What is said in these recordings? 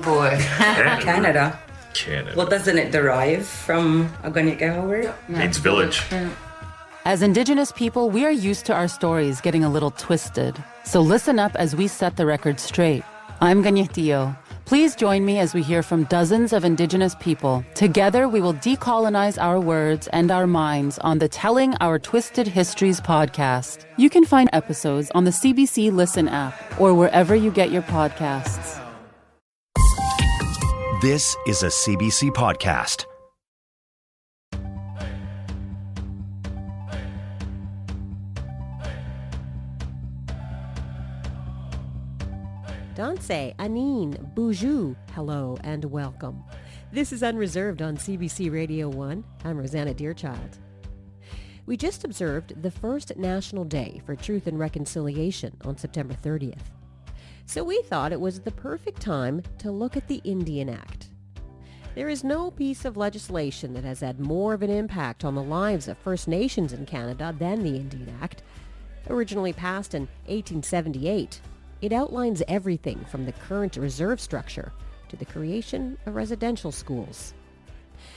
boy. Canada. Canada. Well, doesn't it derive from a Ganyaka word? Means village. As Indigenous people, we are used to our stories getting a little twisted. So listen up as we set the record straight. I'm Ganyetio. Please join me as we hear from dozens of Indigenous people. Together, we will decolonize our words and our minds on the Telling Our Twisted Histories podcast. You can find episodes on the CBC Listen app or wherever you get your podcasts. This is a CBC podcast. Danse, Anine, Boujou, hello and welcome. This is Unreserved on CBC Radio 1. I'm Rosanna Deerchild. We just observed the first National Day for Truth and Reconciliation on September 30th. So we thought it was the perfect time to look at the Indian Act. There is no piece of legislation that has had more of an impact on the lives of First Nations in Canada than the Indian Act. Originally passed in 1878, it outlines everything from the current reserve structure to the creation of residential schools.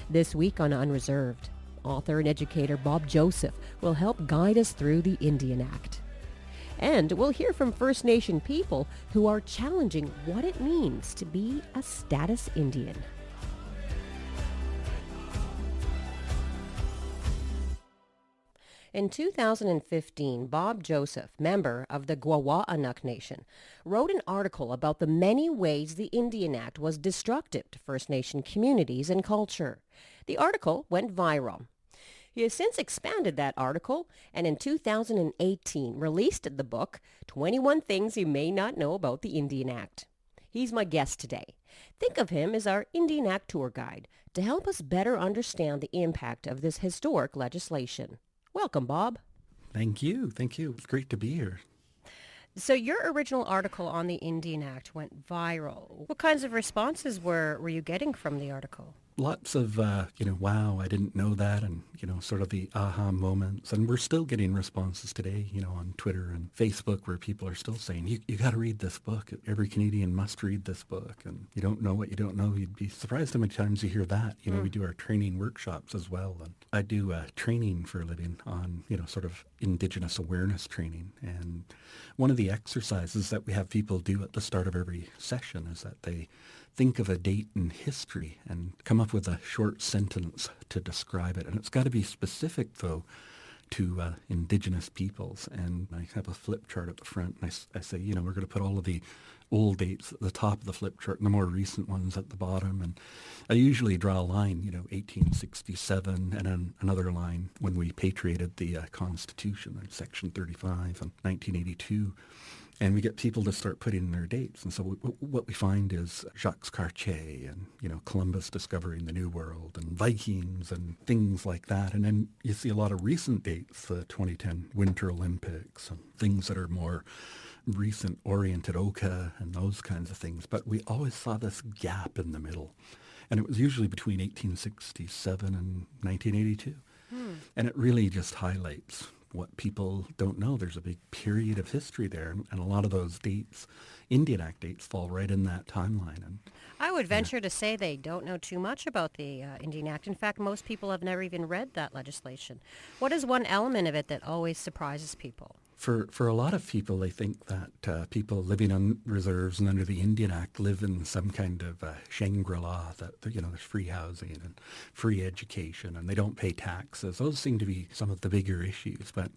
This week on Unreserved, author and educator Bob Joseph will help guide us through the Indian Act. And we'll hear from First Nation people who are challenging what it means to be a status Indian. In 2015, Bob Joseph, member of the Gwawaanuk Nation, wrote an article about the many ways the Indian Act was destructive to First Nation communities and culture. The article went viral. He has since expanded that article and in 2018 released the book, 21 Things You May Not Know About the Indian Act. He's my guest today. Think of him as our Indian Act tour guide to help us better understand the impact of this historic legislation. Welcome, Bob. Thank you. It's great to be here. So your original article on the Indian Act went viral. What kinds of responses were you getting from the article? Lots of, wow, I didn't know that, and, sort of the aha moments. And we're still getting responses today, on Twitter and Facebook where people are still saying, you got to read this book. Every Canadian must read this book. And you don't know what you don't know. You'd be surprised how many times you hear that. We do our training workshops as well. And I do training for a living on, sort of Indigenous awareness training. And one of the exercises that we have people do at the start of every session is that they think of a date in history and come up with a short sentence to describe it. And it's got to be specific, though, to Indigenous peoples. And I have a flip chart at the front. And I say, we're going to put all of the old dates at the top of the flip chart and the more recent ones at the bottom. And I usually draw a line, 1867, and then another line when we patriated the Constitution, Section 35 in 1982. And we get people to start putting in their dates. And so what we find is Jacques Cartier and, Columbus discovering the New World and Vikings and things like that. And then you see a lot of recent dates, the 2010 Winter Olympics and things that are more recent oriented, Oka and those kinds of things. But we always saw this gap in the middle. And it was usually between 1867 and 1982. And it really just highlights what people don't know. There's a big period of history there, and a lot of those dates, Indian Act dates, fall right in that timeline. And I would venture to say they don't know too much about the Indian Act. In fact, most people have never even read that legislation. What is one element of it that always surprises people? For a lot of people, they think that people living on reserves and under the Indian Act live in some kind of Shangri-La, that there's free housing and free education, and they don't pay taxes. Those seem to be some of the bigger issues. But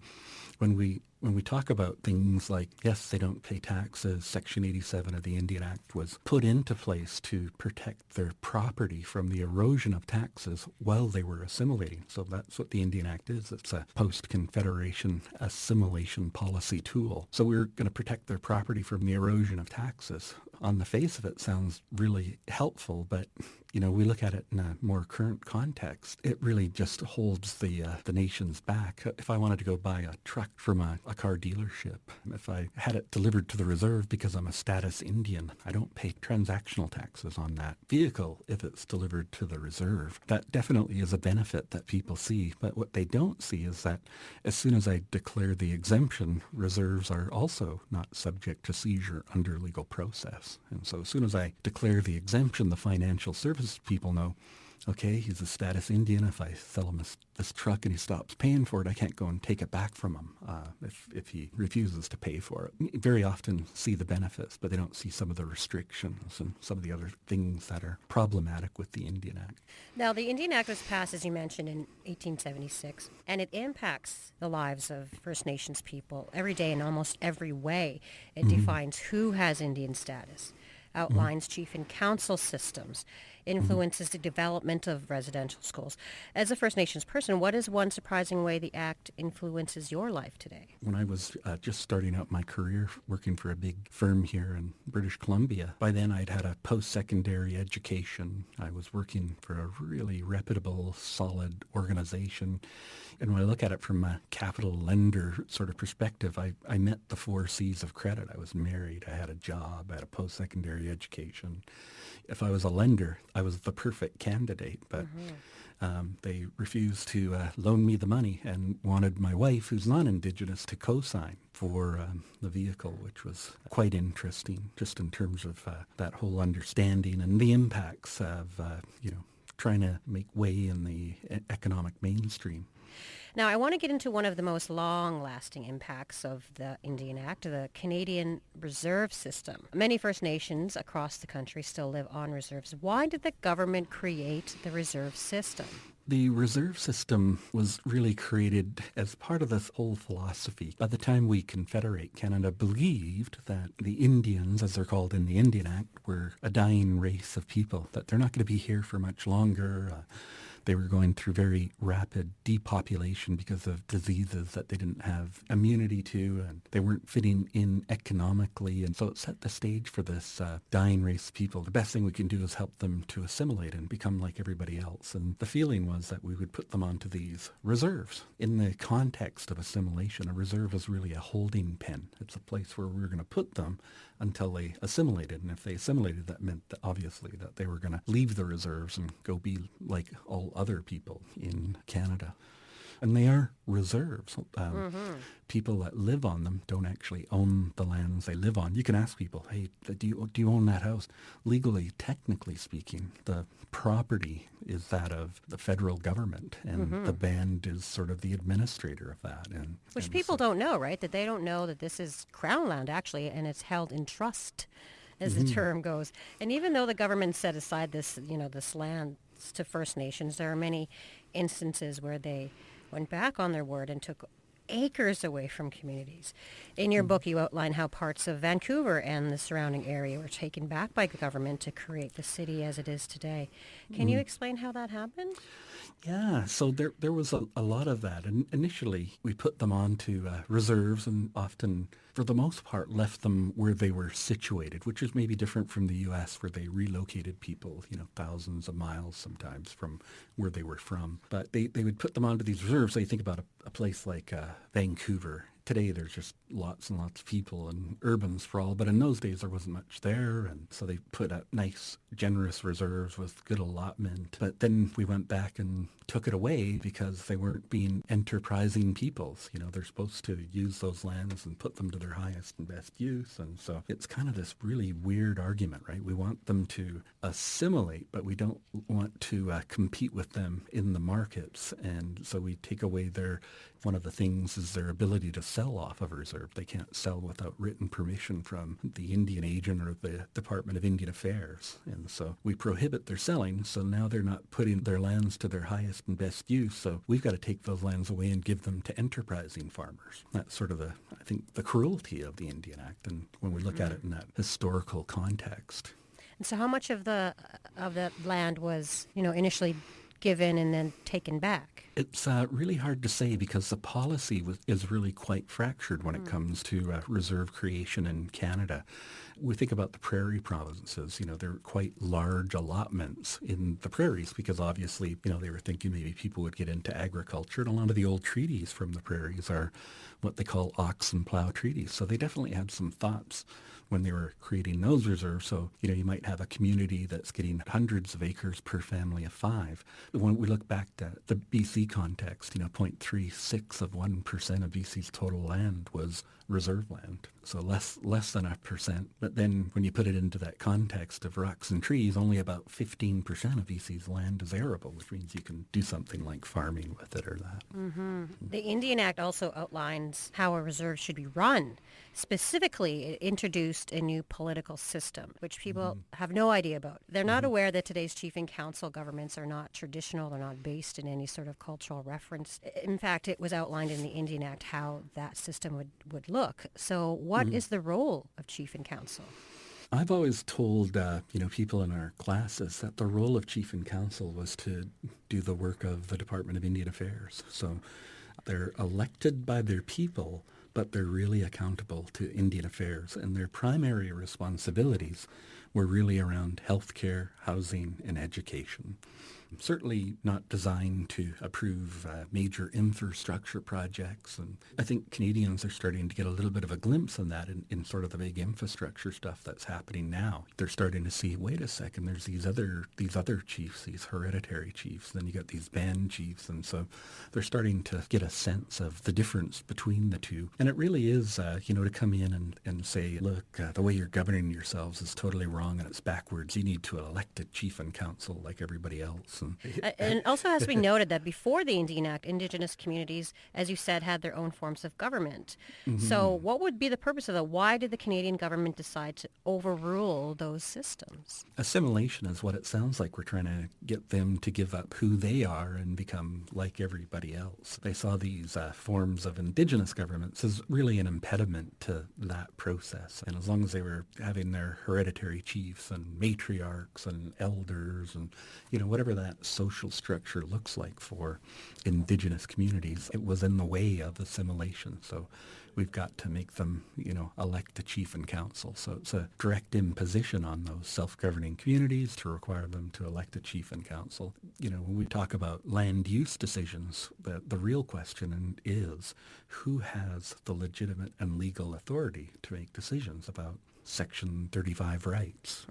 when we talk about things like, yes, they don't pay taxes, Section 87 of the Indian Act was put into place to protect their property from the erosion of taxes while they were assimilating. So that's what the Indian Act is. It's a post-Confederation assimilation policy tool. So we're going to protect their property from the erosion of taxes. On the face of it, sounds really helpful, but we look at it in a more current context. It really just holds the nations back. If I wanted to go buy a truck from a car dealership, if I had it delivered to the reserve because I'm a status Indian, I don't pay transactional taxes on that vehicle if it's delivered to the reserve. That definitely is a benefit that people see, but what they don't see is that as soon as I declare the exemption, reserves are also not subject to seizure under legal process. status. And so as soon as I declare the exemption, the financial services people know, okay, he's a status Indian. If I sell him this truck and he stops paying for it, I can't go and take it back from him if he refuses to pay for it. You very often see the benefits, but they don't see some of the restrictions and some of the other things that are problematic with the Indian Act. Now, the Indian Act was passed, as you mentioned, in 1876, and it impacts the lives of First Nations people every day in almost every way. It defines who has Indian status, outlines chief and council systems, influences the development of residential schools. As a First Nations person, what is one surprising way the Act influences your life today? When I was just starting out my career working for a big firm here in British Columbia, by then I'd had a post-secondary education. I was working for a really reputable, solid organization. And when I look at it from a capital lender sort of perspective, I met the 4 C's of credit. I was married, I had a job, I had a post-secondary education. If I was a lender, I was the perfect candidate, but they refused to loan me the money and wanted my wife, who's non-Indigenous, to co-sign for the vehicle, which was quite interesting just in terms of that whole understanding and the impacts of, trying to make way in the economic mainstream. Now, I want to get into one of the most long-lasting impacts of the Indian Act, the Canadian Reserve System. Many First Nations across the country still live on reserves. Why did the government create the reserve system? The reserve system was really created as part of this whole philosophy. By the time we confederate, Canada believed that the Indians, as they're called in the Indian Act, were a dying race of people, that they're not going to be here for much longer. They were going through very rapid depopulation because of diseases that they didn't have immunity to, and they weren't fitting in economically. And so it set the stage for this dying race of people. The best thing we can do is help them to assimilate and become like everybody else. And the feeling was that we would put them onto these reserves. In the context of assimilation, a reserve is really a holding pen. It's a place where we were going to put them until they assimilated. And if they assimilated, that meant that obviously that they were going to leave the reserves and go be like all other people in Canada. And they are reserves. People that live on them don't actually own the lands they live on. You can ask people, hey, do you own that house? Legally, technically speaking, the property is that of the federal government, and the band is sort of the administrator of that. Which people don't know, right? That they don't know that this is Crown land, actually, and it's held in trust, as the term goes. And even though the government set aside this land to First Nations, there are many instances where they went back on their word and took acres away from communities. In your book, you outline how parts of Vancouver and the surrounding area were taken back by the government to create the city as it is today. Can you explain how that happened? Yeah, so there was a lot of that. And initially, we put them onto reserves and often, for the most part, left them where they were situated, which is maybe different from the U.S. where they relocated people, thousands of miles sometimes from where they were from. But they would put them onto these reserves. So you think about a place like Vancouver. Today, there's just lots and lots of people and urban sprawl, but in those days, there wasn't much there. And so they put out nice, generous reserves with good allotment. But then we went back and took it away because they weren't being enterprising peoples. They're supposed to use those lands and put them to their highest and best use. And so it's kind of this really weird argument, right? We want them to assimilate, but we don't want to compete with them in the markets. And so we take away one of the things is their ability to sell off of a reserve. They can't sell without written permission from the Indian agent or the Department of Indian Affairs. And so we prohibit their selling, so now they're not putting their lands to their highest and best use. So we've got to take those lands away and give them to enterprising farmers. That's sort of the cruelty of the Indian Act, and when we look at it in that historical context. And so how much of that land was, initially given and then taken back? It's really hard to say because the policy is really quite fractured when it comes to reserve creation in Canada. We think about the prairie provinces, they're quite large allotments in the prairies because obviously, they were thinking maybe people would get into agriculture, and a lot of the old treaties from the prairies are what they call ox and plow treaties. So they definitely had some thoughts when they were creating those reserves. So, you might have a community that's getting hundreds of acres per family of 5. But when we look back at the BC context, 0.36 of 1% of BC's total land was reserve land. So less than 1%. But then when you put it into that context of rocks and trees, only about 15% of BC's land is arable, which means you can do something like farming with it or that. The Indian Act also outlines how a reserve should be run. Specifically, it introduced a new political system, which people have no idea about. They're not aware that today's chief and council governments are not traditional. They're not based in any sort of cultural reference. In fact, it was outlined in the Indian Act how that system would look. So what is the role of chief and council? I've always told people in our classes that the role of chief and council was to do the work of the Department of Indian Affairs. So they're elected by their people, but they're really accountable to Indian Affairs, and their primary responsibilities were really around healthcare, housing, and education. Certainly not designed to approve major infrastructure projects. And I think Canadians are starting to get a little bit of a glimpse on that in sort of the big infrastructure stuff that's happening now. They're starting to see, wait a second, there's these other chiefs, these hereditary chiefs. Then you got these band chiefs. And so they're starting to get a sense of the difference between the two. And it really is, to come in and say, look, the way you're governing yourselves is totally wrong and it's backwards. You need to elect a chief and council like everybody else. And it also has to be noted that before the Indian Act, Indigenous communities, as you said, had their own forms of government. So what would be the purpose of that? Why did the Canadian government decide to overrule those systems? Assimilation is what it sounds like. We're trying to get them to give up who they are and become like everybody else. They saw these forms of Indigenous governments as really an impediment to that process. And as long as they were having their hereditary chiefs and matriarchs and elders and, whatever that social structure looks like for Indigenous communities, it was in the way of assimilation. So we've got to make them, elect a chief and council. So it's a direct imposition on those self-governing communities to require them to elect a chief and council. When we talk about land use decisions, the real question is who has the legitimate and legal authority to make decisions about Section 35 rights.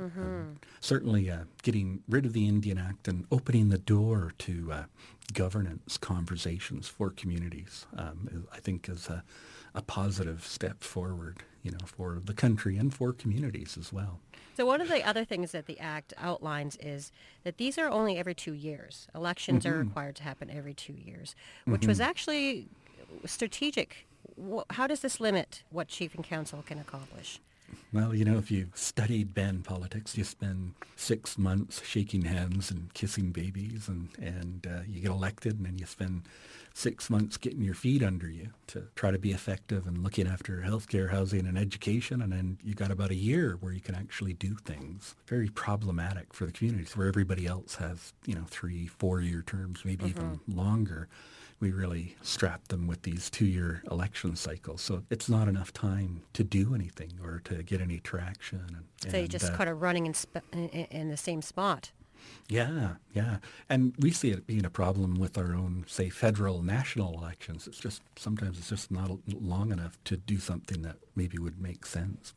Certainly getting rid of the Indian Act and opening the door to governance conversations for communities, I think is a positive step forward, for the country and for communities as well. So one of the other things that the Act outlines is that these are only every 2 years. Elections are required to happen every 2 years, which was actually strategic. How does this limit what chief and council can accomplish? Well, if you studied band politics, you spend 6 months shaking hands and kissing babies, and you get elected, and then you spend 6 months getting your feet under you to try to be effective and looking after healthcare, housing, and education, and then you got about a year where you can actually do things. Very problematic for the communities where everybody else has, 3-4 year terms, maybe even longer. We really strap them with these 2-year election cycles. So it's not enough time to do anything or to get any traction. So you're just kind of running in the same spot. Yeah. And we see it being a problem with our own, say, federal, national elections. Sometimes it's just not long enough to do something that maybe would make sense.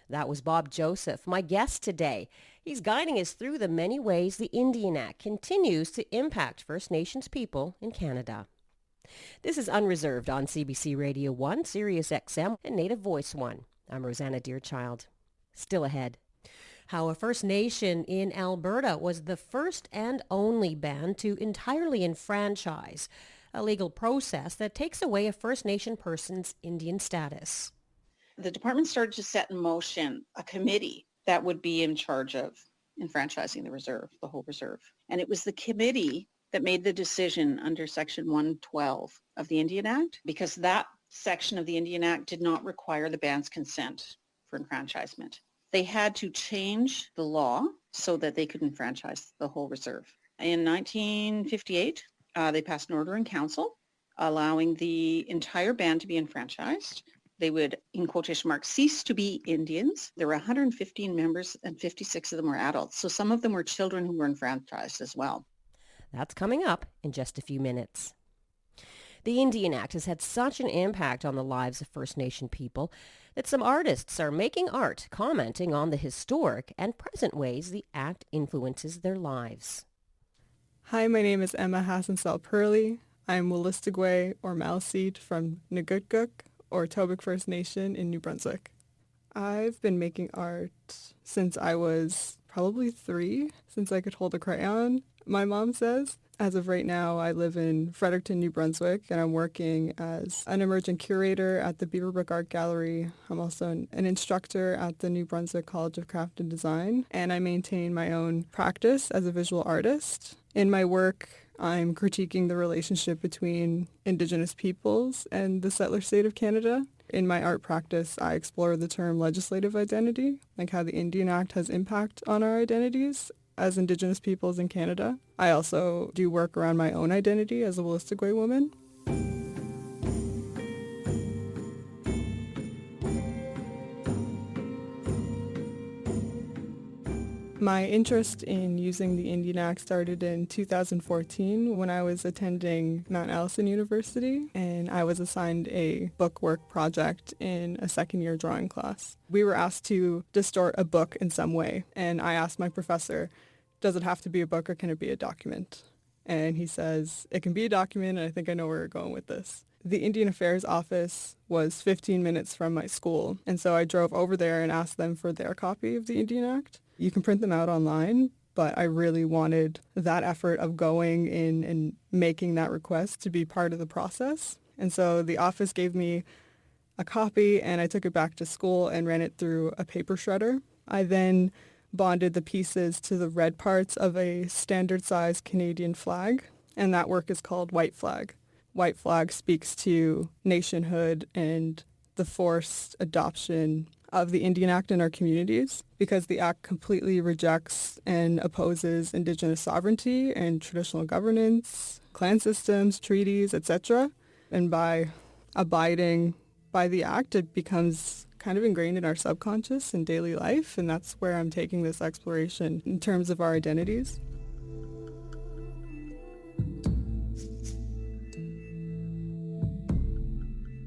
That was Bob Joseph, my guest today. He's guiding us through the many ways the Indian Act continues to impact First Nations people in Canada. This is Unreserved on CBC Radio 1, Sirius XM, and Native Voice 1. I'm Rosanna Deerchild. Still ahead. How a First Nation in Alberta was the first and only band to entirely enfranchise, a legal process that takes away a First Nation person's Indian status. The department started to set in motion a committee that would be in charge of enfranchising the reserve, the whole reserve. And it was the committee that made the decision under Section 112 of the Indian Act, because that section of the Indian Act did not require the band's consent for enfranchisement. They had to change the law so that they could enfranchise the whole reserve. In 1958, they passed an order in council allowing the entire band to be enfranchised. They would, in quotation marks, cease to be Indians. There were 115 members and 56 of them were adults. So some of them were children who were enfranchised as well. That's coming up in just a few minutes. The Indian Act has had such an impact on the lives of First Nation people that some artists are making art commenting on the historic and present ways the Act influences their lives. Hi, my name is Emma Hassensal Purley. I'm Wolastoqey or Malseet from Nugutguk or Tobic First Nation in New Brunswick. I've been making art since I was probably 3, since I could hold a crayon, my mom says. As of right now, I live in Fredericton, New Brunswick, and I'm working as an emergent curator at the Beaverbrook Art Gallery. I'm also an instructor at the New Brunswick College of Craft and Design, and I maintain my own practice as a visual artist. In my work, I'm critiquing the relationship between Indigenous peoples and the settler state of Canada. In my art practice, I explore the term legislative identity, like how the Indian Act has impact on our identities as Indigenous peoples in Canada. I also do work around my own identity as a Wolastoqey woman. My interest in using the Indian Act started in 2014 when I was attending Mount Allison University, and I was assigned a bookwork project in a second-year drawing class. We were asked to distort a book in some way, and I asked my professor, does it have to be a book or can it be a document? And he says, it can be a document, and I think I know where we're going with this. The Indian Affairs office was 15 minutes from my school, and so I drove over there and asked them for their copy of the Indian Act. You can print them out online, but I really wanted that effort of going in and making that request to be part of the process. And so the office gave me a copy, and I took it back to school and ran it through a paper shredder. I then bonded the pieces to the red parts of a standard-sized Canadian flag, and that work is called White Flag. White Flag speaks to nationhood and the forced adoption of the Indian Act in our communities, because the Act completely rejects and opposes Indigenous sovereignty and traditional governance, clan systems, treaties, etc. And by abiding by the Act, it becomes kind of ingrained in our subconscious in daily life, and that's where I'm taking this exploration in terms of our identities.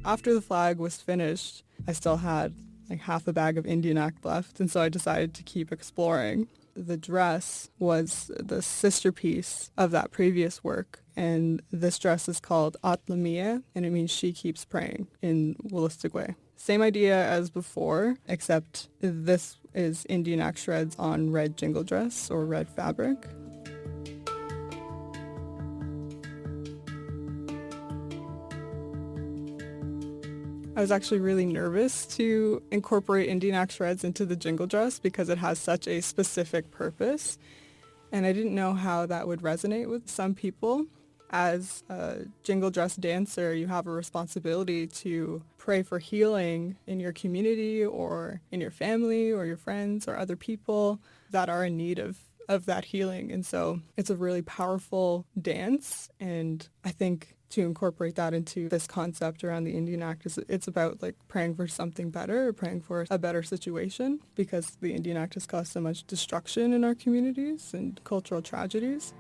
After the flag was finished, I still had like half a bag of Indian Act left, and so I decided to keep exploring. The dress was the sister piece of that previous work, and this dress is called Atlamia, and it means she keeps praying in Wolastoqey. Same idea as before, except this is Indian Act shreds on red jingle dress or red fabric. I was actually really nervous to incorporate Indian Act shreds into the jingle dress because it has such a specific purpose, and I didn't know how that would resonate with some people. As a jingle dress dancer, you have a responsibility to pray for healing in your community or in your family or your friends or other people that are in need of that healing. And so it's a really powerful dance, and I think to incorporate that into this concept around the Indian Act it's about like praying for something better, or praying for a better situation, because the Indian Act has caused so much destruction in our communities and cultural tragedies.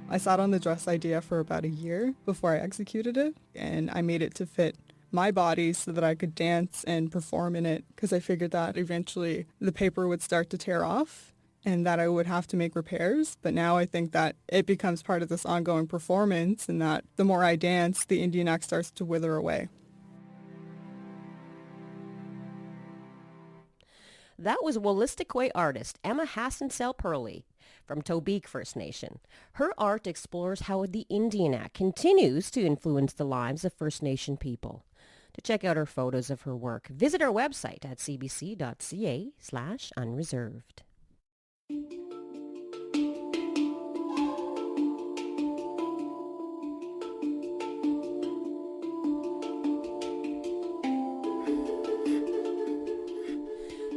I sat on the dress idea for about a year before I executed it, and I made it to fit my body so that I could dance and perform in it, because I figured that eventually the paper would start to tear off and that I would have to make repairs. But now I think that it becomes part of this ongoing performance, and that the more I dance, the Indian Act starts to wither away. That was Wolastoqey artist Emma Hassan-Selperli from Tobique First Nation. Her art explores how the Indian Act continues to influence the lives of First Nation people. To check out her photos of her work, visit our website at cbc.ca/unreserved.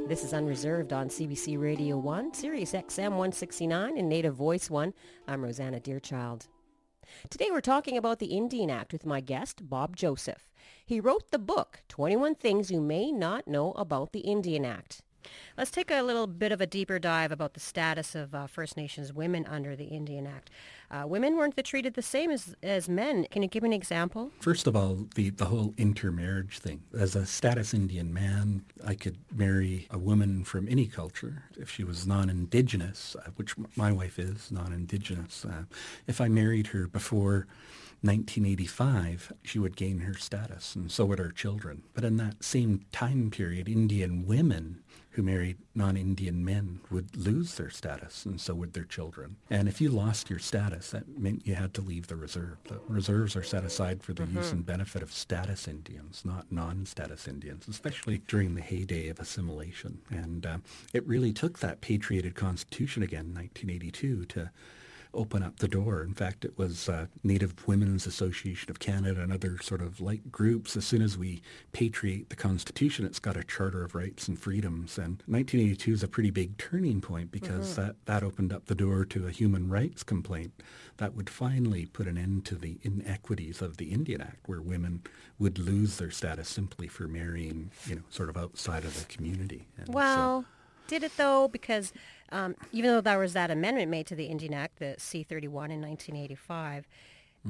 This is Unreserved on CBC Radio 1, Sirius XM 169 and Native Voice 1. I'm Rosanna Deerchild. Today we're talking about the Indian Act with my guest, Bob Joseph. He wrote the book, 21 Things You May Not Know About the Indian Act. Let's take a little bit of a deeper dive about the status of First Nations women under the Indian Act. Women weren't treated the same as men. Can you give me an example? First of all, the whole intermarriage thing. As a status Indian man, I could marry a woman from any culture if she was non-Indigenous, which my wife is non-Indigenous. If I married her before 1985, she would gain her status, and so would our children. But in that same time period, Indian women who married non-Indian men would lose their status, and so would their children. And if you lost your status, that meant you had to leave the reserve. The reserves are set aside for the use and benefit of status Indians, not non-status Indians, especially during the heyday of assimilation. And it really took that patrioted constitution again, 1982, to open up the door. In fact, it was Native Women's Association of Canada and other sort of like groups. As soon as we patriate the Constitution, it's got a Charter of Rights and Freedoms. And 1982 is a pretty big turning point because that opened up the door to a human rights complaint that would finally put an end to the inequities of the Indian Act, where women would lose their status simply for marrying, sort of outside of the community. And well, did it though? Because even though there was that amendment made to the Indian Act, the C-31 in 1985,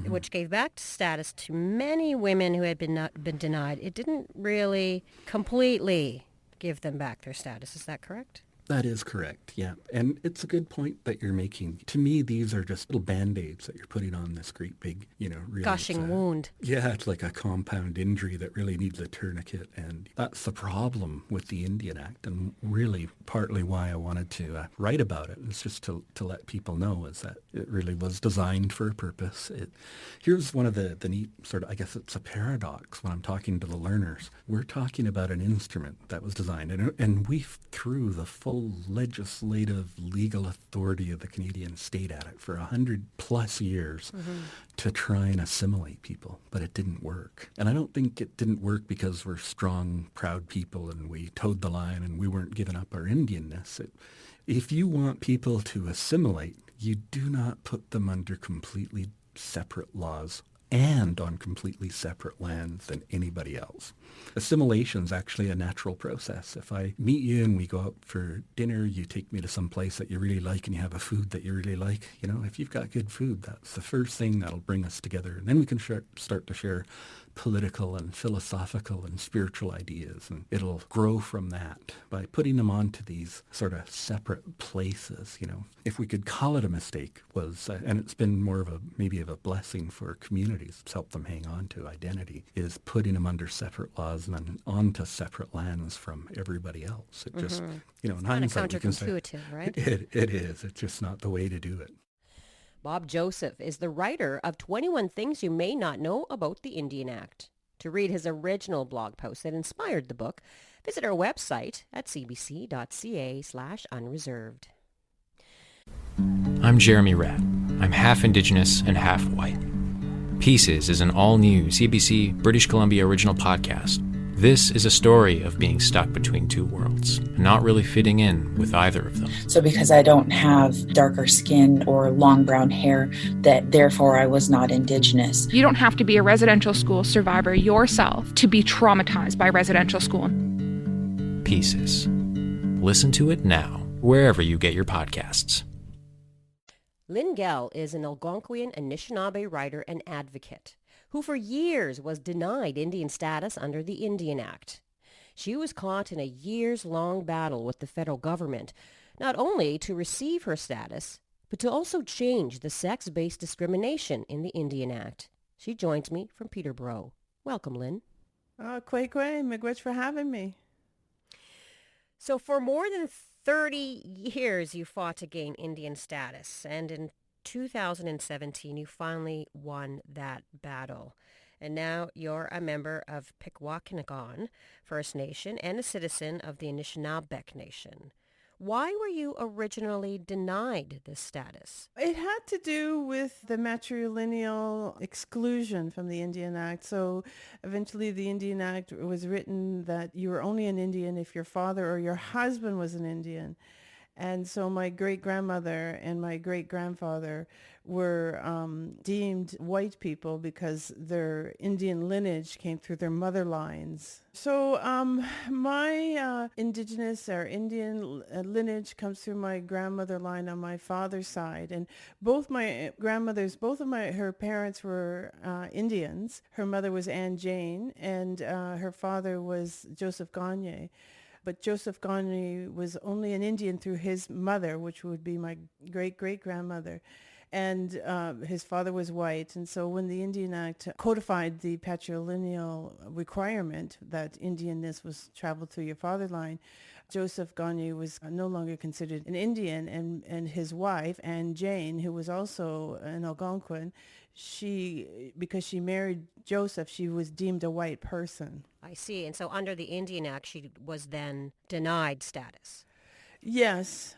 which gave back status to many women who had been denied, it didn't really completely give them back their status. Is that correct? That is correct, yeah. And it's a good point that you're making. To me, these are just little Band-Aids that you're putting on this great big, really... gushing wound. Yeah, it's like a compound injury that really needs a tourniquet. And that's the problem with the Indian Act, and really partly why I wanted to write about it. It's just to let people know is that it really was designed for a purpose. Here's one of the neat sort of, I guess it's a paradox when I'm talking to the learners. We're talking about an instrument that was designed, and we threw the full legislative legal authority of the Canadian state at it for 100 plus years to try and assimilate people, but it didn't work. And I don't think it didn't work because we're strong, proud people and we towed the line and we weren't giving up our Indianness. If you want people to assimilate, you do not put them under completely separate laws and on completely separate lands than anybody else. Assimilation is actually a natural process. If I meet you and we go out for dinner, you take me to some place that you really like and you have a food that you really like, if you've got good food, that's the first thing that'll bring us together. And then we can start to share political and philosophical and spiritual ideas, and it'll grow from that by putting them onto these sort of separate places. If we could call it a mistake, and it's been more of maybe of a blessing for communities, it's helped them hang on to identity, is putting them under separate laws and then onto separate lands from everybody else. It just, in hindsight, you can say, right? It is. It's just not the way to do it. Bob Joseph is the writer of 21 Things You May Not Know About the Indian Act. To read his original blog post that inspired the book, visit our website at cbc.ca/unreserved. I'm Jeremy Ratt. I'm half Indigenous and half white. Pieces is an all-new CBC British Columbia original podcast. This is a story of being stuck between two worlds, and not really fitting in with either of them. So because I don't have darker skin or long brown hair, that therefore I was not Indigenous. You don't have to be a residential school survivor yourself to be traumatized by residential school. Pieces. Listen to it now, wherever you get your podcasts. Lynn Gell is an Algonquian Anishinaabe writer and advocate who for years was denied Indian status under the Indian Act. She was caught in a years-long battle with the federal government, not only to receive her status, but to also change the sex-based discrimination in the Indian Act. She joins me from Peterborough. Welcome, Lynn. Kway, miigwech for having me. So for more than 30 years, you fought to gain Indian status, and in 2017, you finally won that battle. And now you're a member of Pikwakanagan First Nation and a citizen of the Anishinaabeg Nation. Why were you originally denied this status? It had to do with the matrilineal exclusion from the Indian Act. So eventually the Indian Act was written that you were only an Indian if your father or your husband was an Indian. And so my great-grandmother and my great-grandfather were deemed white people because their Indian lineage came through their mother lines. So my indigenous or Indian lineage comes through my grandmother line on my father's side. And both my grandmothers, her parents were Indians. Her mother was Anne Jane, and her father was Joseph Gagne. But Joseph Gagne was only an Indian through his mother, which would be my great-great-grandmother. And his father was white. And so when the Indian Act codified the patrilineal requirement that Indianness was traveled through your father line, Joseph Gagne was no longer considered an Indian. And his wife, Anne Jane, who was also an Algonquin, because she married Joseph, she was deemed a white person. I see. And so under the Indian Act, she was then denied status. Yes.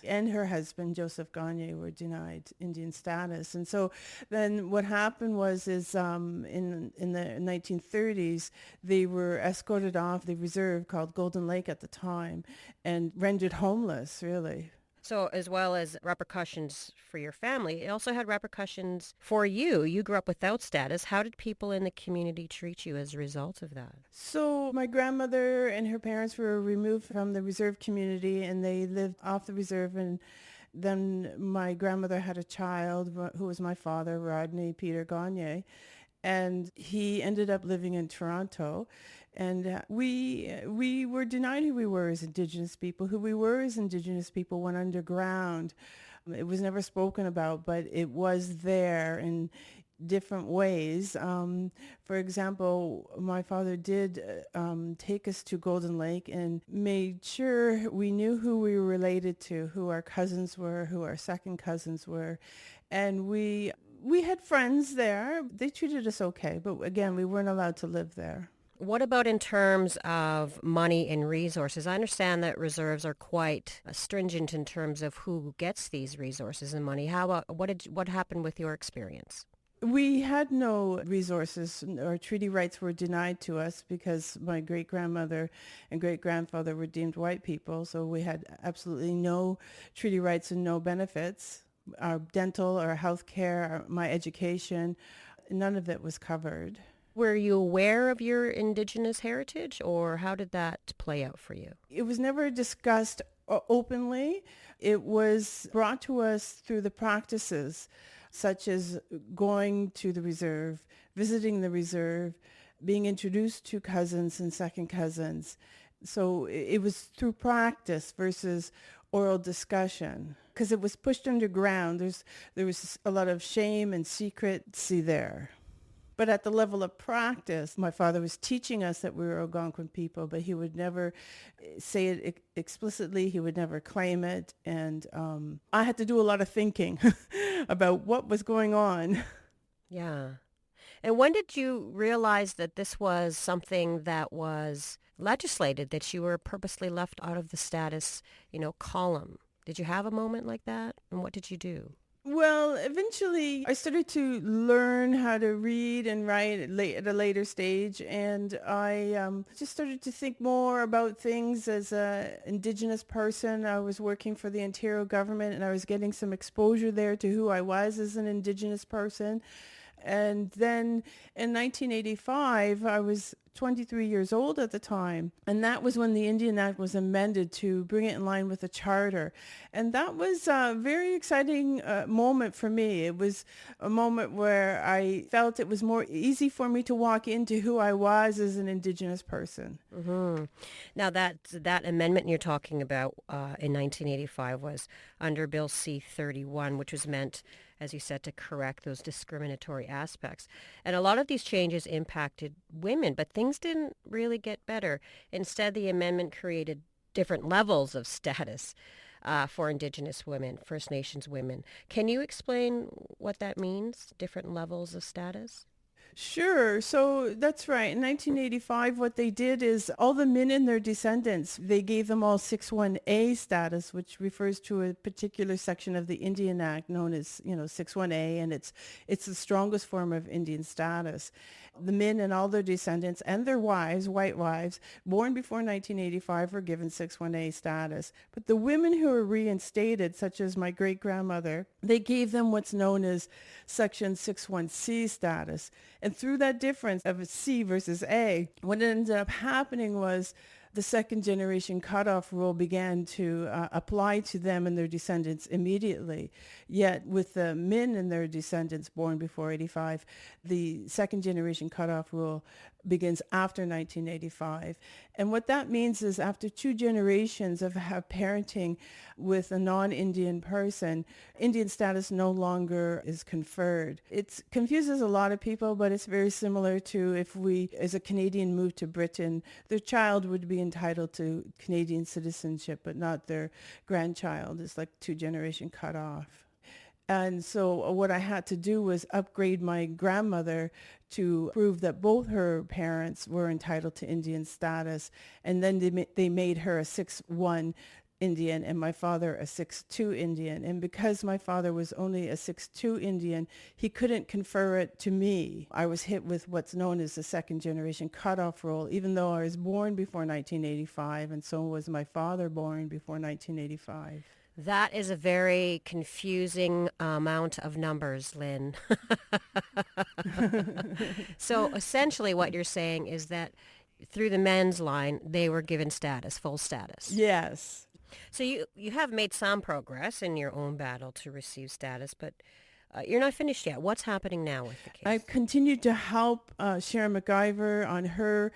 And her husband, Joseph Gagne, were denied Indian status. And so then what happened was in the 1930s, they were escorted off the reserve called Golden Lake at the time and rendered homeless, really. So as well as repercussions for your family, it also had repercussions for you. You grew up without status. How did people in the community treat you as a result of that? So my grandmother and her parents were removed from the reserve community, and they lived off the reserve. And then my grandmother had a child who was my father, Rodney Peter Gagne. And he ended up living in Toronto. And we were denied who we were as Indigenous people. Who we were as Indigenous people went underground. It was never spoken about, but it was there in different ways. For example, my father did take us to Golden Lake and made sure we knew who we were related to, who our cousins were, who our second cousins were. And we had friends there. They treated us okay, but again, we weren't allowed to live there. What about in terms of money and resources? I understand that reserves are quite stringent in terms of who gets these resources and money. What happened with your experience? We had no resources. Our treaty rights were denied to us because my great-grandmother and great-grandfather were deemed white people, so we had absolutely no treaty rights and no benefits. Our dental, our health care, my education, none of it was covered. Were you aware of your Indigenous heritage, or how did that play out for you? It was never discussed openly. It was brought to us through the practices, such as going to the reserve, visiting the reserve, being introduced to cousins and second cousins. So it was through practice versus oral discussion, because it was pushed underground. There was a lot of shame and secrecy there. But at the level of practice, my father was teaching us that we were Algonquin people, but he would never say it explicitly. He would never claim it. And I had to do a lot of thinking about what was going on. Yeah. And when did you realize that this was something that was legislated, that you were purposely left out of the status, column? Did you have a moment like that? And what did you do? Well, eventually I started to learn how to read and write at a later stage, and I just started to think more about things as an Indigenous person. I was working for the Ontario government, and I was getting some exposure there to who I was as an Indigenous person. And then in 1985, I was 23 years old at the time. And that was when the Indian Act was amended to bring it in line with the Charter. And that was a very exciting moment for me. It was a moment where I felt it was more easy for me to walk into who I was as an Indigenous person. Mm-hmm. Now, that amendment you're talking about in 1985 was under Bill C-31, which was meant, as you said, to correct those discriminatory aspects. And a lot of these changes impacted women, but things didn't really get better. Instead, the amendment created different levels of status for Indigenous women, First Nations women. Can you explain what that means, different levels of status? Sure. So that's right. In 1985, what they did is all the men and their descendants, they gave them all 61A status, which refers to a particular section of the Indian Act known as, 61A, and it's the strongest form of Indian status. The men and all their descendants and their wives, white wives, born before 1985 were given 61A status. But the women who were reinstated, such as my great-grandmother, they gave them what's known as Section 61C status. And through that difference of C versus A, what ended up happening was the second generation cutoff rule began to apply to them and their descendants immediately. Yet with the men and their descendants born before 85, the second generation cutoff rule begins after 1985. And what that means is after 2 generations of parenting with a non-Indian person, Indian status no longer is conferred. It confuses a lot of people, but it's very similar to if we, as a Canadian, moved to Britain, their child would be entitled to Canadian citizenship, but not their grandchild. It's like 2-generation cutoff. And so what I had to do was upgrade my grandmother to prove that both her parents were entitled to Indian status. And then they made her a 6'1" Indian and my father a 6'2" Indian. And because my father was only a 6'2" Indian, he couldn't confer it to me. I was hit with what's known as the second generation cutoff rule, even though I was born before 1985, and so was my father born before 1985. That is a very confusing amount of numbers, Lynn. So essentially what you're saying is that through the men's line, they were given status, full status. Yes. So you have made some progress in your own battle to receive status, but you're not finished yet. What's happening now with the case? I've continued to help Sharon McIver on her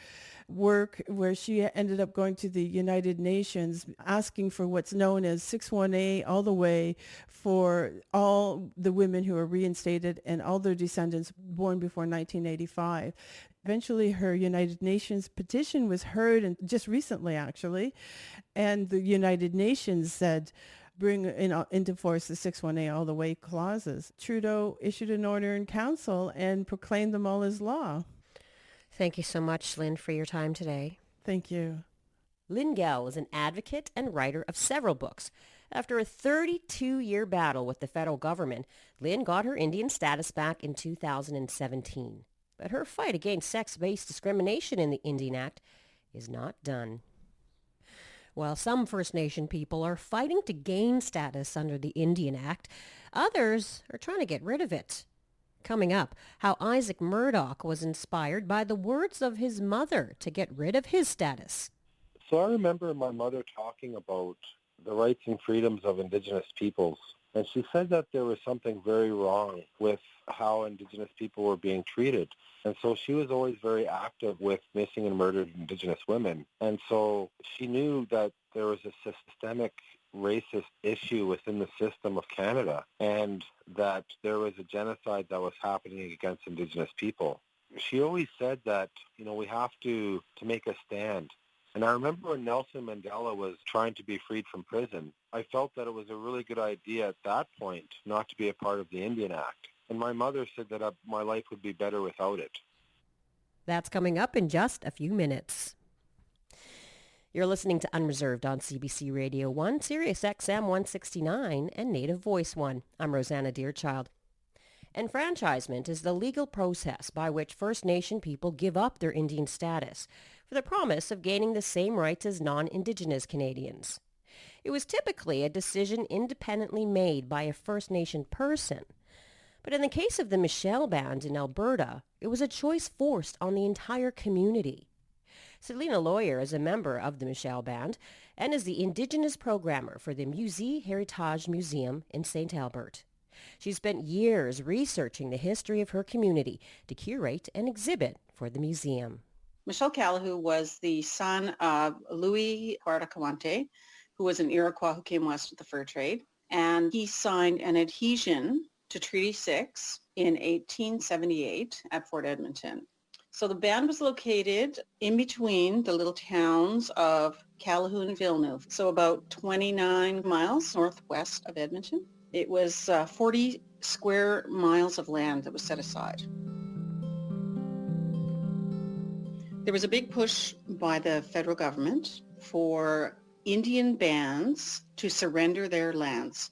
work where she ended up going to the United Nations asking for what's known as 61A all the way for all the women who are reinstated and all their descendants born before 1985. Eventually, her United Nations petition was heard, and just recently, actually, and the United Nations said, bring into force the 61A all the way clauses. Trudeau issued an order in council and proclaimed them all as law. Thank you so much, Lynn, for your time today. Thank you. Lynn Gell is an advocate and writer of several books. After a 32-year battle with the federal government, Lynn got her Indian status back in 2017. But her fight against sex-based discrimination in the Indian Act is not done. While some First Nation people are fighting to gain status under the Indian Act, others are trying to get rid of it. Coming up, how Isaac Murdoch was inspired by the words of his mother to get rid of his status. So I remember my mother talking about the rights and freedoms of Indigenous peoples, and she said that there was something very wrong with how Indigenous people were being treated. And so she was always very active with missing and murdered Indigenous women. And so she knew that there was a systemic racist issue within the system of Canada and that there was a genocide that was happening against Indigenous people. She always said that, we have to make a stand. And I remember when Nelson Mandela was trying to be freed from prison, I felt that it was a really good idea at that point not to be a part of the Indian Act. And my mother said that my life would be better without it. That's coming up in just a few minutes. You're listening to Unreserved on CBC Radio 1, Sirius XM 169, and Native Voice 1. I'm Rosanna Deerchild. Enfranchisement is the legal process by which First Nation people give up their Indian status for the promise of gaining the same rights as non-Indigenous Canadians. It was typically a decision independently made by a First Nation person. But in the case of the Michelle Band in Alberta, it was a choice forced on the entire community. Selena Lawyer is a member of the Michelle Band and is the Indigenous programmer for the Musée Héritage Museum in St. Albert. She spent years researching the history of her community to curate an exhibit for the museum. Michelle Calahoo was the son of Louis Cuartacawante, who was an Iroquois who came west with the fur trade, and he signed an adhesion to Treaty 6 in 1878 at Fort Edmonton. So the band was located in between the little towns of Calahoo and Villeneuve, so about 29 miles northwest of Edmonton. It was 40 square miles of land that was set aside. There was a big push by the federal government for Indian bands to surrender their lands.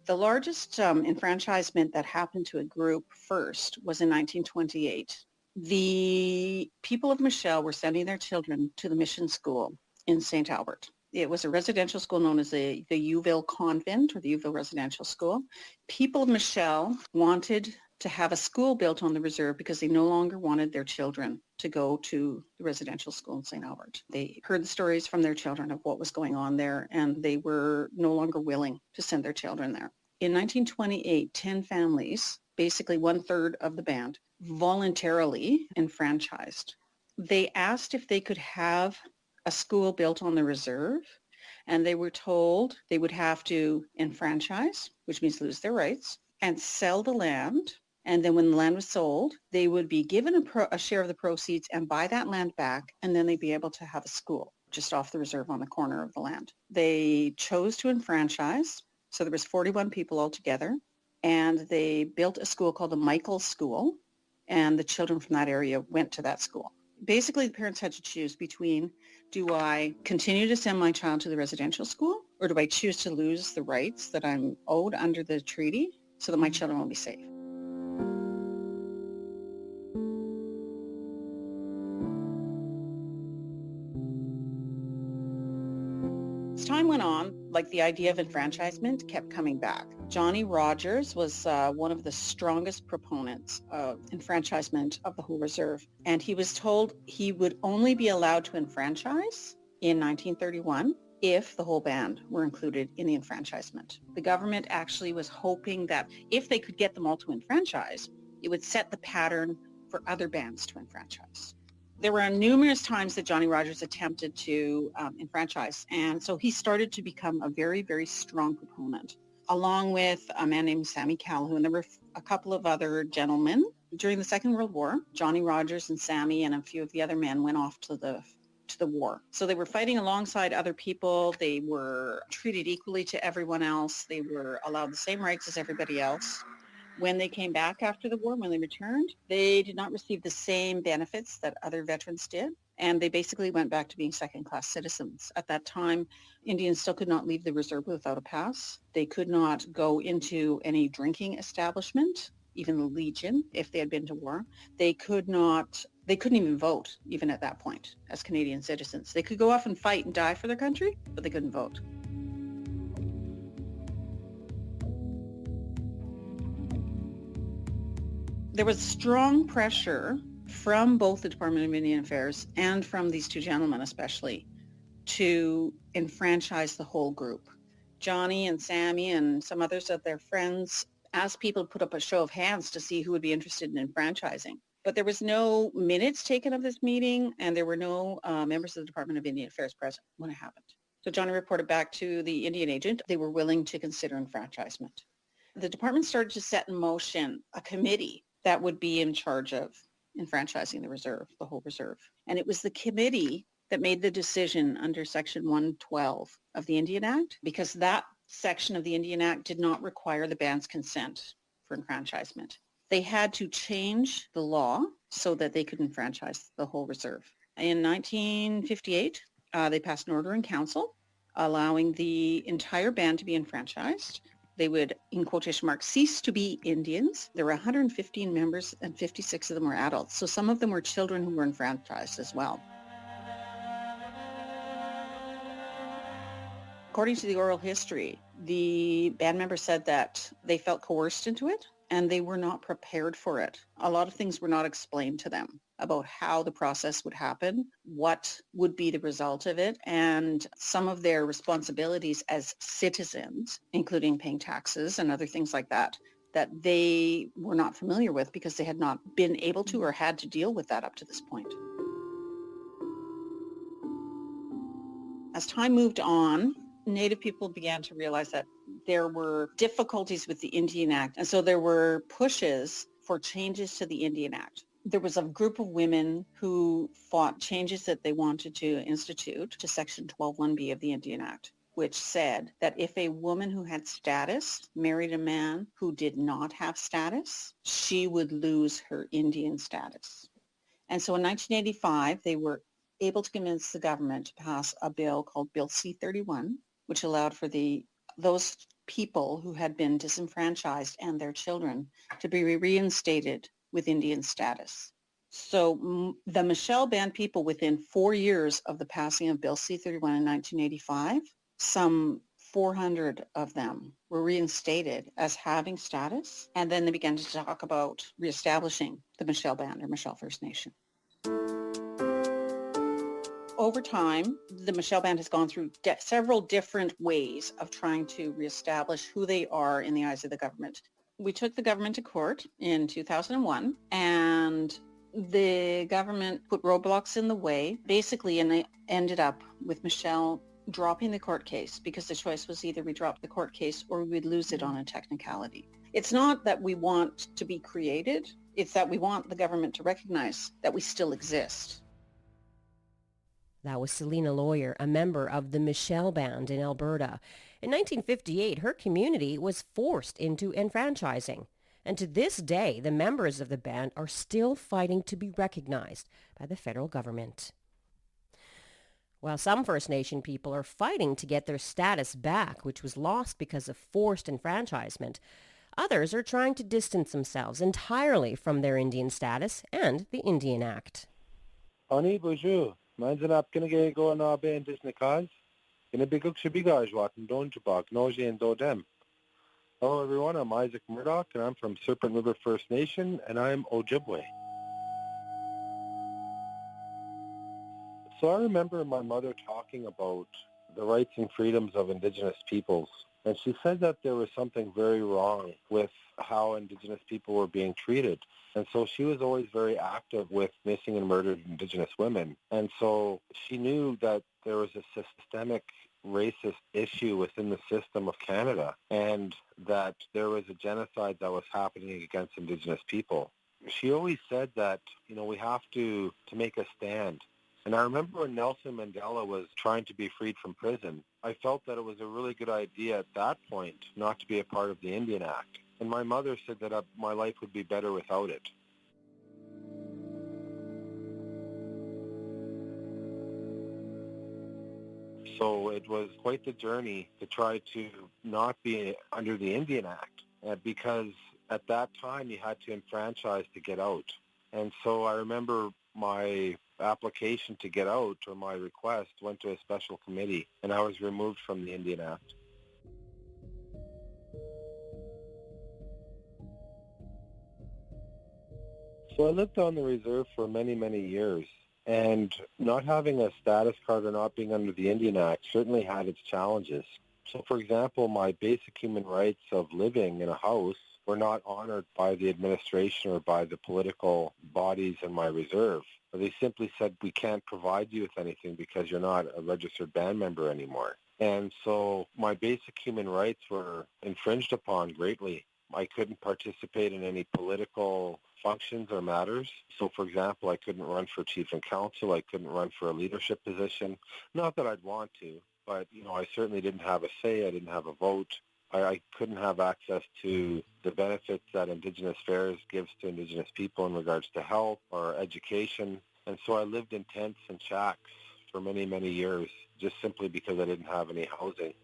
The largest enfranchisement that happened to a group first was in 1928. The people of Michelle were sending their children to the mission school in St. Albert. It was a residential school known as the Youville Convent or the Youville Residential School. People of Michelle wanted to have a school built on the reserve because they no longer wanted their children to go to the residential school in St. Albert. They heard the stories from their children of what was going on there, and they were no longer willing to send their children there. In 1928, 10 families, basically 1/3 of the band, voluntarily enfranchised. They asked if they could have a school built on the reserve, and they were told they would have to enfranchise, which means lose their rights, and sell the land. And then when the land was sold, they would be given a share of the proceeds and buy that land back, and then they'd be able to have a school just off the reserve on the corner of the land. They chose to enfranchise, so there was 41 people altogether, and they built a school called the Michael School, and the children from that area went to that school. Basically, the parents had to choose between, do I continue to send my child to the residential school, or do I choose to lose the rights that I'm owed under the treaty so that my children will be safe? As time went on, the idea of enfranchisement kept coming back. Johnny Rogers was one of the strongest proponents of enfranchisement of the whole reserve, and he was told he would only be allowed to enfranchise in 1931 if the whole band were included in the enfranchisement. The government actually was hoping that if they could get them all to enfranchise, it would set the pattern for other bands to enfranchise. There were numerous times that Johnny Rogers attempted to enfranchise, and so he started to become a very, very strong proponent, along with a man named Sammy Calhoun. There were a couple of other gentlemen. During the Second World War, Johnny Rogers and Sammy and a few of the other men went off to the war. So they were fighting alongside other people. They were treated equally to everyone else. They were allowed the same rights as everybody else. When they came back after the war, when they returned, they did not receive the same benefits that other veterans did, and they basically went back to being second-class citizens. At that time, Indians still could not leave the reserve without a pass. They could not go into any drinking establishment, even the Legion, if they had been to war. They couldn't even vote, even at that point, as Canadian citizens. They could go off and fight and die for their country, but they couldn't vote. There was strong pressure from both the Department of Indian Affairs and from these two gentlemen especially to enfranchise the whole group. Johnny and Sammy and some others of their friends asked people to put up a show of hands to see who would be interested in enfranchising. But there was no minutes taken of this meeting, and there were no members of the Department of Indian Affairs present when it happened. So Johnny reported back to the Indian agent they were willing to consider enfranchisement. The department started to set in motion a committee that would be in charge of enfranchising the reserve, the whole reserve. And it was the committee that made the decision under Section 112 of the Indian Act, because that section of the Indian Act did not require the band's consent for enfranchisement. They had to change the law so that they could enfranchise the whole reserve. In 1958, they passed an order in council allowing the entire band to be enfranchised. They would, in quotation marks, cease to be Indians. There were 115 members and 56 of them were adults. So some of them were children who were enfranchised as well. According to the oral history, the band members said that they felt coerced into it and they were not prepared for it. A lot of things were not explained to them about how the process would happen, what would be the result of it, and some of their responsibilities as citizens, including paying taxes and other things like that, that they were not familiar with because they had not been able to or had to deal with that up to this point. As time moved on, Native people began to realize that there were difficulties with the Indian Act, and so there were pushes for changes to the Indian Act. There was a group of women who fought changes that they wanted to institute to Section 12(1)B of the Indian Act, which said that if a woman who had status married a man who did not have status, she would lose her Indian status. And so in 1985, they were able to convince the government to pass a bill called Bill C-31, which allowed for those people who had been disenfranchised and their children to be reinstated with Indian status. So the Michelle Band people, within 4 years of the passing of Bill C-31 in 1985, some 400 of them were reinstated as having status, and then they began to talk about reestablishing the Michelle Band or Michelle First Nation. Over time, the Michelle Band has gone through several different ways of trying to reestablish who they are in the eyes of the government. We took the government to court in 2001, and the government put roadblocks in the way, basically, and they ended up with Michelle dropping the court case because the choice was either we drop the court case or we'd lose it on a technicality. It's not that we want to be created, it's that we want the government to recognize that we still exist. That was Selena Lawyer, a member of the Michelle Band in Alberta. In 1958, her community was forced into enfranchising. And to this day, the members of the band are still fighting to be recognized by the federal government. While some First Nation people are fighting to get their status back, which was lost because of forced enfranchisement, others are trying to distance themselves entirely from their Indian status and the Indian Act. Ani bonjour. Manzanap gonna go na be Indigenous cause. Gonna be cook shibigaj wat and don't jabak noji and dodem. Hello everyone, I'm Isaac Murdoch and I'm from Serpent River First Nation and I'm Ojibwe. So I remember my mother talking about the rights and freedoms of Indigenous peoples, and she said that there was something very wrong with how Indigenous people were being treated. And so she was always very active with missing and murdered Indigenous women. And so she knew that there was a systemic racist issue within the system of Canada and that there was a genocide that was happening against Indigenous people. She always said that, we have to make a stand. And I remember when Nelson Mandela was trying to be freed from prison, I felt that it was a really good idea at that point not to be a part of the Indian Act. And my mother said that my life would be better without it. So it was quite the journey to try to not be under the Indian Act because at that time you had to enfranchise to get out. And so I remember my application to get out, or my request, went to a special committee and I was removed from the Indian Act. So I lived on the reserve for many, many years, and not having a status card or not being under the Indian Act certainly had its challenges. So, for example, my basic human rights of living in a house were not honored by the administration or by the political bodies in my reserve. They simply said, we can't provide you with anything because you're not a registered band member anymore. And so my basic human rights were infringed upon greatly. I couldn't participate in any political functions or matters. So, for example, I couldn't run for chief and council. I couldn't run for a leadership position. Not that I'd want to, but, I certainly didn't have a say. I didn't have a vote. I couldn't have access to the benefits that Indigenous Affairs gives to Indigenous people in regards to health or education. And so I lived in tents and shacks for many, many years, just simply because I didn't have any housing.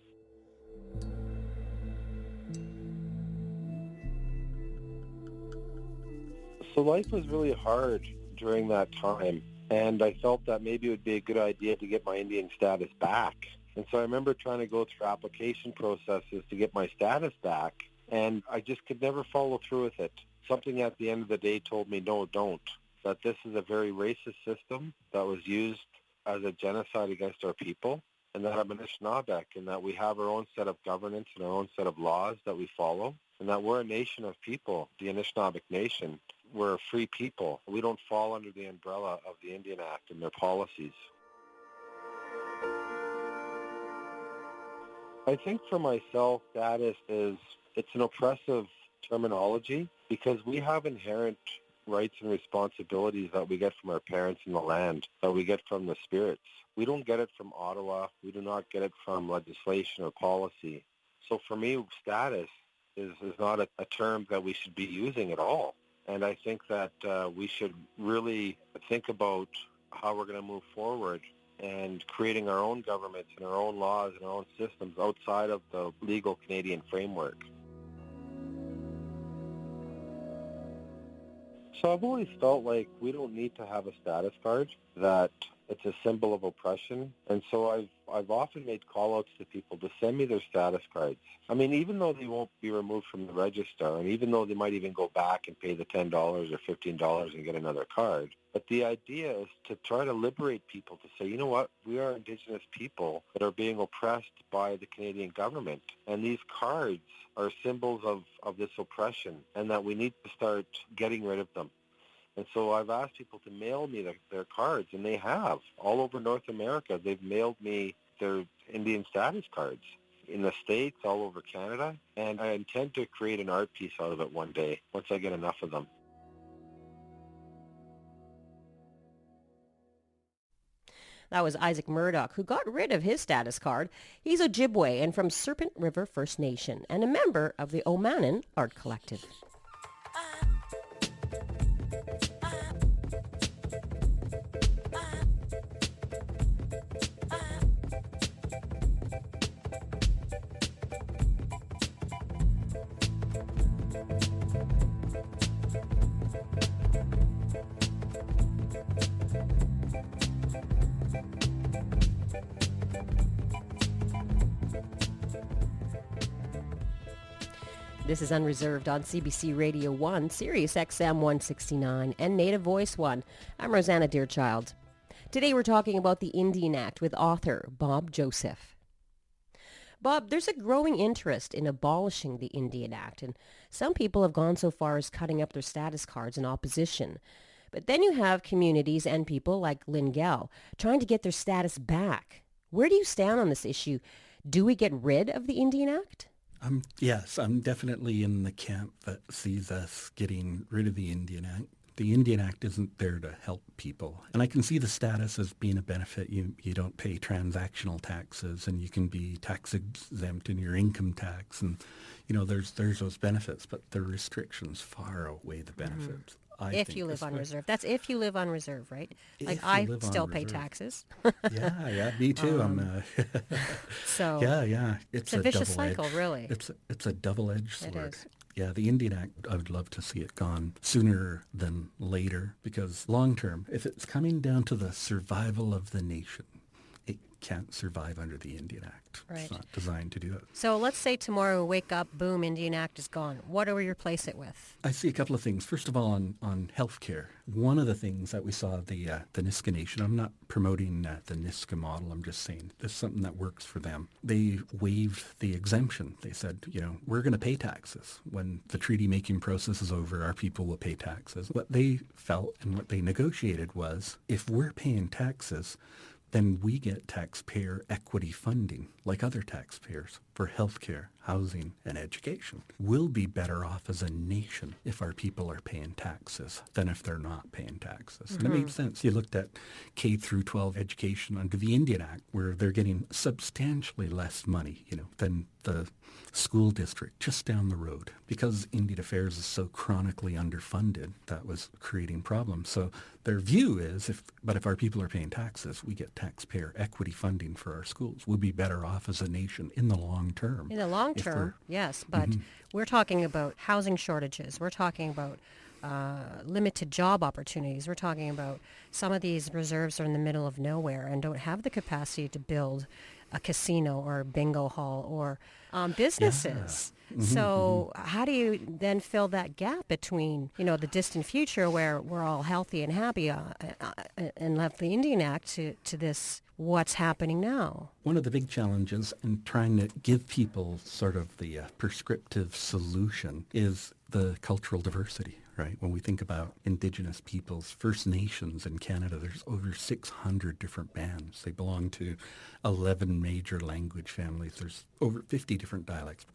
So life was really hard during that time, and I felt that maybe it would be a good idea to get my Indian status back. And so I remember trying to go through application processes to get my status back, and I just could never follow through with it. Something at the end of the day told me, no, don't, that this is a very racist system that was used as a genocide against our people, and that I'm Anishinaabe, and that we have our own set of governance and our own set of laws that we follow, and that we're a nation of people, the Anishinaabe Nation. We're a free people. We don't fall under the umbrella of the Indian Act and their policies. I think for myself, status it's an oppressive terminology because we have inherent rights and responsibilities that we get from our parents in the land, that we get from the spirits. We don't get it from Ottawa. We do not get it from legislation or policy. So for me, status is not a term that we should be using at all. And I think that we should really think about how we're going to move forward and creating our own governments and our own laws and our own systems outside of the legal Canadian framework. So I've always felt like we don't need to have a status card, that it's a symbol of oppression. And so I've often made call-outs to people to send me their status cards. I mean, even though they won't be removed from the register, and even though they might even go back and pay the $10 or $15 and get another card, but the idea is to try to liberate people to say, you know what, we are Indigenous people that are being oppressed by the Canadian government. And these cards are symbols of this oppression, and that we need to start getting rid of them. And so I've asked people to mail me their cards, and they have. All over North America, they've mailed me their Indian status cards. In the States, all over Canada. And I intend to create an art piece out of it one day, once I get enough of them. That was Isaac Murdoch, who got rid of his status card. He's Ojibwe and from Serpent River First Nation and a member of the Omanen Art Collective. This is Unreserved on CBC Radio 1, Sirius XM 169, and Native Voice 1. I'm Rosanna Deerchild. Today we're talking about the Indian Act with author Bob Joseph. Bob, there's a growing interest in abolishing the Indian Act, and some people have gone so far as cutting up their status cards in opposition. But then you have communities and people like Lynn Gell trying to get their status back. Where do you stand on this issue? Do we get rid of the Indian Act? Yes, I'm definitely in the camp that sees us getting rid of the Indian Act. The Indian Act isn't there to help people. And I can see the status as being a benefit. You don't pay transactional taxes, and you can be tax exempt in your income tax. And, there's those benefits, but the restrictions far outweigh the benefits. If you live on reserve. That's if you live on reserve, right? Like I still pay taxes. Yeah, me too. So yeah. It's a vicious cycle, really. It's a double-edged sword. It is. Yeah, the Indian Act, I would love to see it gone sooner than later, because long term, if it's coming down to the survival of the nation, it can't survive under the Indian Act. Right. It's not designed to do it. So let's say tomorrow we wake up, boom, Indian Act is gone. What do we replace it with? I see a couple of things. First of all, on health care. One of the things that we saw the Niska Nation, I'm not promoting the Niska model, I'm just saying this is something that works for them. They waived the exemption. They said, we're going to pay taxes. When the treaty making process is over, our people will pay taxes. What they felt and what they negotiated was, if we're paying taxes, then we get taxpayer equity funding like other taxpayers for healthcare, housing, and education. We'll be better off as a nation if our people are paying taxes than if they're not paying taxes. And it made sense. You looked at K through 12 education under the Indian Act, where they're getting substantially less money, than the school district just down the road. Because Indian Affairs is so chronically underfunded, that was creating problems. So their view is, if our people are paying taxes, we get taxpayer equity funding for our schools. We'll be better off as a nation in the long term. In the long term, yes, but we're talking about housing shortages. We're talking about limited job opportunities. We're talking about some of these reserves are in the middle of nowhere and don't have the capacity to build a casino or a bingo hall or businesses. Yeah. So how do you then fill that gap between, the distant future where we're all healthy and happy and left the Indian Act to this what's happening now? One of the big challenges in trying to give people sort of the prescriptive solution is the cultural diversity, right? When we think about Indigenous peoples, First Nations in Canada, there's over 600 different bands. They belong to 11 major language families. There's over 50 different dialects.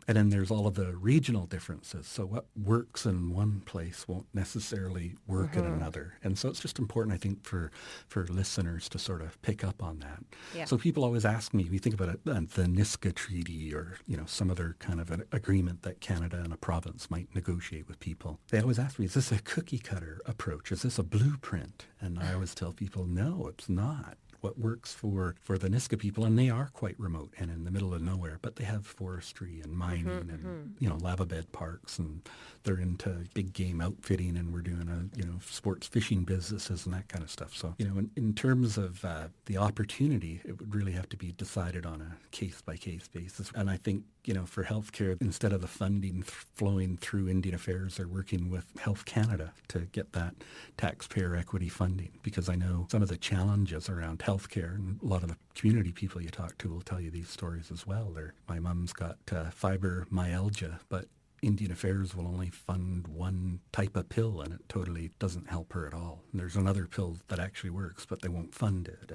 And then there's all of the regional differences. So what works in one place won't necessarily work in another. And so it's just important, I think, for listeners to sort of pick up on that. Yeah. So people always ask me, we think about it, the Niska Treaty or, some other kind of an agreement that Canada and a province might negotiate with people. They always ask me, is this a cookie cutter approach? Is this a blueprint? And I always tell people, no, it's not. What works for the Niska people, and they are quite remote and in the middle of nowhere, but they have forestry and mining and lava bed parks, and they're into big game outfitting, and we're doing sports fishing businesses and that kind of stuff. So in terms of the opportunity, it would really have to be decided on a case by case basis. And I think for healthcare, instead of the funding flowing through Indian Affairs, they're working with Health Canada to get that taxpayer equity funding, because I know some of the challenges around healthcare, and a lot of the community people you talk to will tell you these stories as well. My mom's got fibromyalgia, but Indian Affairs will only fund one type of pill, and it totally doesn't help her at all. And there's another pill that actually works, but they won't fund it.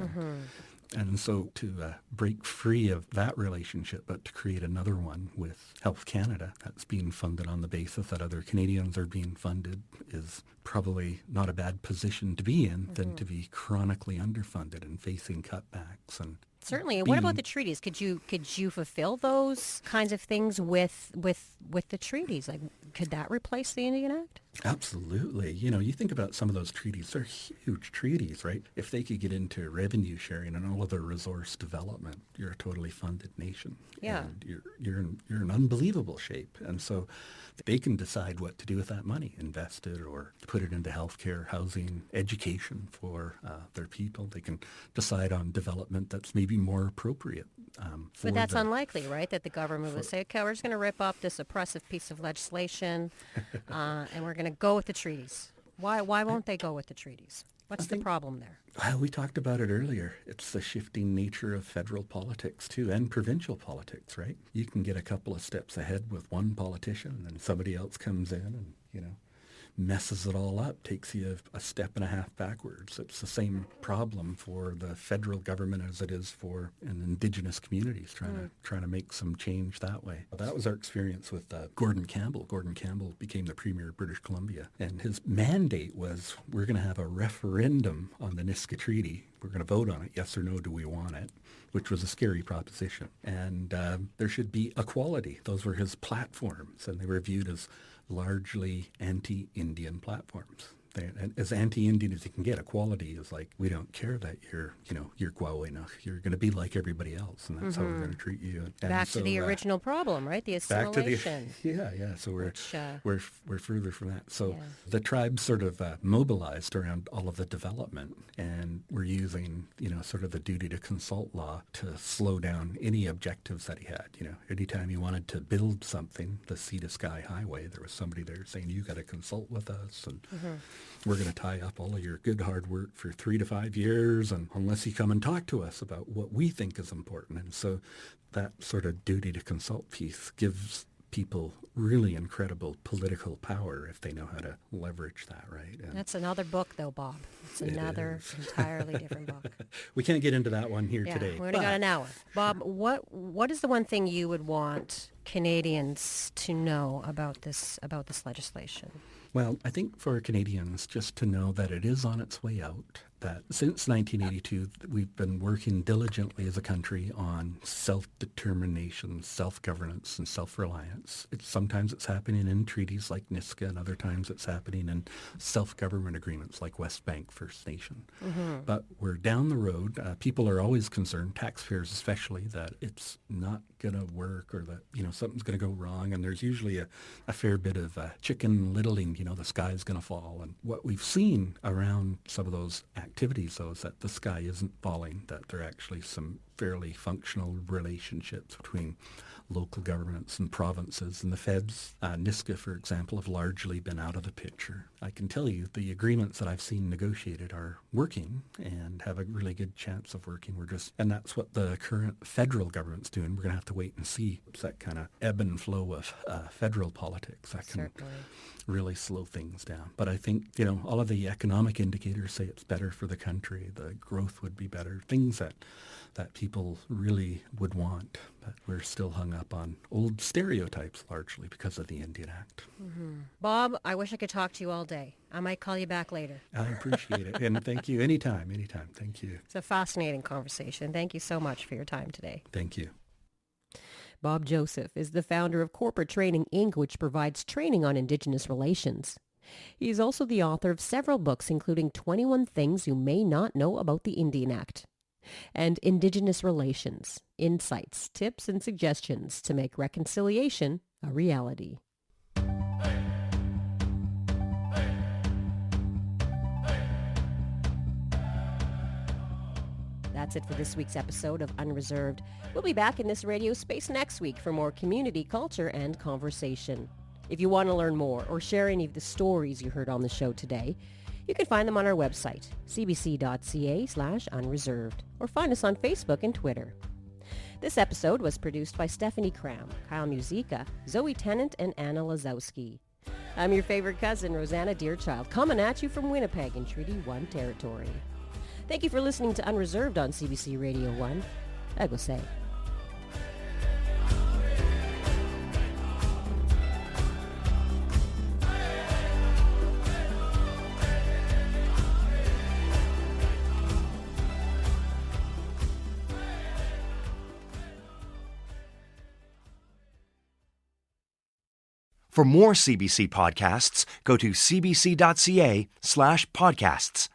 And so to break free of that relationship, but to create another one with Health Canada that's being funded on the basis that other Canadians are being funded is probably not a bad position to be in than to be chronically underfunded and facing cutbacks. And certainly. And what about the treaties? Could you fulfill those kinds of things with the treaties? Like, could that replace the Indian Act? Absolutely. You think about some of those treaties, they're huge treaties, right? If they could get into revenue sharing and all of the resource development, you're a totally funded nation. Yeah. And you're in unbelievable shape. And so they can decide what to do with that money, invest it or put it into healthcare, housing, education for their people. They can decide on development that's maybe more appropriate. But that's unlikely, right? That the government would say, okay, we're just going to rip up this oppressive piece of legislation and we're going to go with the treaties. Why won't they go with the treaties? What's the problem there? Well, we talked about it earlier. It's the shifting nature of federal politics, too, and provincial politics, right? You can get a couple of steps ahead with one politician, and somebody else comes in and, messes it all up, takes you a step and a half backwards. It's the same problem for the federal government as it is for Indigenous communities trying to make some change that way. That was our experience with Gordon Campbell. Gordon Campbell became the Premier of British Columbia, and his mandate was, we're going to have a referendum on the Niska Treaty. We're going to vote on it. Yes or no, do we want it? Which was a scary proposition. And there should be equality. Those were his platforms, and they were viewed as largely anti-Indian platforms. And as anti-Indian as you can get, equality is like, we don't care that you're Gwawina. You're going to be like everybody else, and that's how we're going to treat you. And back to the original problem, right? The assimilation. Yeah. So we're further from that. So the tribes sort of mobilized around all of the development, and we're using sort of the duty to consult law to slow down any objectives that he had. Anytime he wanted to build something, the Sea to Sky Highway, there was somebody there saying, you got to consult with us, and we're going to tie up all of your good hard work for 3 to 5 years, and unless you come and talk to us about what we think is important. And so that sort of duty to consult piece gives people really incredible political power if they know how to leverage that, right? And that's another book, though, Bob. It's another entirely different book. We can't get into that one here today. We only got an hour. Bob, what is the one thing you would want Canadians to know about this legislation? Well, I think for Canadians, just to know that it is on its way out, that since 1982, we've been working diligently as a country on self-determination, self-governance, and self-reliance. Sometimes it's happening in treaties like Niska, and other times it's happening in self-government agreements like West Bank First Nation. But we're down the road. People are always concerned, taxpayers especially, that it's not going to work or that, something's going to go wrong. And there's usually a fair bit of chicken littling, the sky's going to fall. And what we've seen around some of those activities, though, is that the sky isn't falling, that there are actually some fairly functional relationships between local governments and provinces and the feds. Niska, for example, have largely been out of the picture. I can tell you the agreements that I've seen negotiated are working and have a really good chance of working. And that's what the current federal government's doing. We're going to have to wait and see. It's that kind of ebb and flow of federal politics that can really slow things down. But I think, all of the economic indicators say it's better for the country. The growth would be better. Things that people really would want. But we're still hung up on old stereotypes largely because of the Indian Act. Bob, I wish I could talk to you all day. I might call you back later. I appreciate it. And thank you. Anytime. Thank you. It's a fascinating conversation. Thank you so much for your time today. Thank you. Bob Joseph is the founder of Corporate Training, Inc., which provides training on Indigenous relations. He is also the author of several books, including 21 Things You May Not Know About the Indian Act and Indigenous Relations, Insights, Tips, and Suggestions to Make Reconciliation a Reality. That's it for this week's episode of Unreserved. We'll be back in this radio space next week for more community, culture, and conversation. If you want to learn more or share any of the stories you heard on the show today, you can find them on our website, cbc.ca/unreserved, or find us on Facebook and Twitter. This episode was produced by Stephanie Cram, Kyle Musica, Zoe Tennant, and Anna Lazowski. I'm your favorite cousin, Rosanna Deerchild, coming at you from Winnipeg in Treaty 1 territory. Thank you for listening to Unreserved on CBC Radio 1. Agosay. For more CBC podcasts, go to cbc.ca/podcasts.